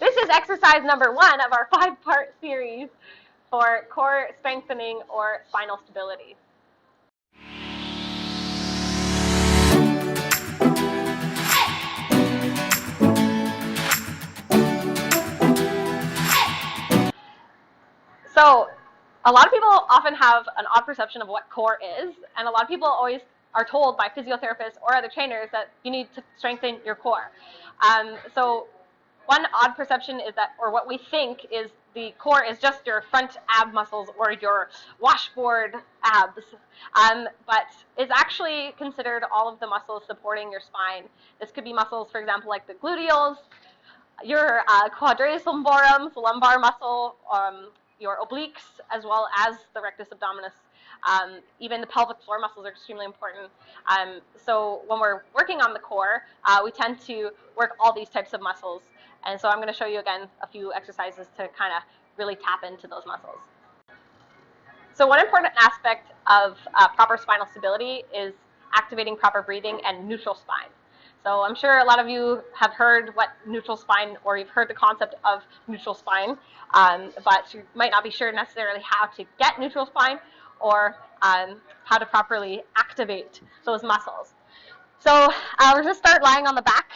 this is exercise number 1 of our 5-part series for core strengthening or spinal stability. So a lot of people often have an odd perception of what core is, and a lot of people always are told by physiotherapists or other trainers that you need to strengthen your core. So one odd perception is that, or what we think is, the core is just your front ab muscles or your washboard abs, but it's actually considered all of the muscles supporting your spine. This could be muscles, for example, like the gluteals, your quadratus lumborum, the lumbar muscle, your obliques, as well as the rectus abdominis. Even the pelvic floor muscles are extremely important. So when we're working on the core, we tend to work all these types of muscles. And so I'm going to show you again a few exercises to kind of really tap into those muscles. So one important aspect of proper spinal stability is activating proper breathing and neutral spine. So I'm sure a lot of you have heard what neutral spine, or you've heard the concept of neutral spine, but you might not be sure necessarily how to get neutral spine or how to properly activate those muscles. So we're going to start lying on the back,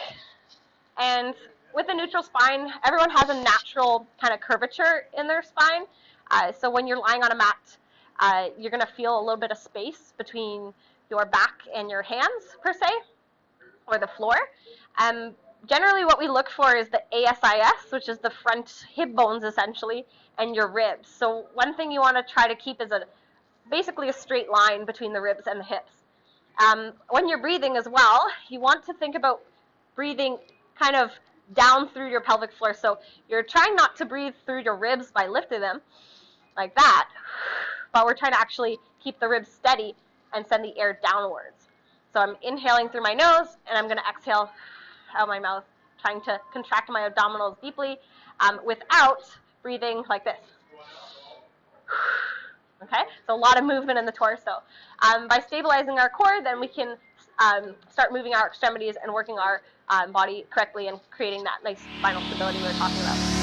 and with a neutral spine, everyone has a natural kind of curvature in their spine. So when you're lying on a mat, you're going to feel a little bit of space between your back and your hands, per se, or the floor. Generally what we look for is the ASIS, which is the front hip bones essentially, and your ribs. So one thing you want to try to keep is basically a straight line between the ribs and the hips. When you're breathing as well, you want to think about breathing kind of down through your pelvic floor. So you're trying not to breathe through your ribs by lifting them like that, but we're trying to actually keep the ribs steady and send the air downwards. So I'm inhaling through my nose, and I'm going to exhale out my mouth, trying to contract my abdominals deeply without breathing like this. Okay, so a lot of movement in the torso. By stabilizing our core, then we can start moving our extremities and working our body correctly and creating that nice spinal stability we were talking about.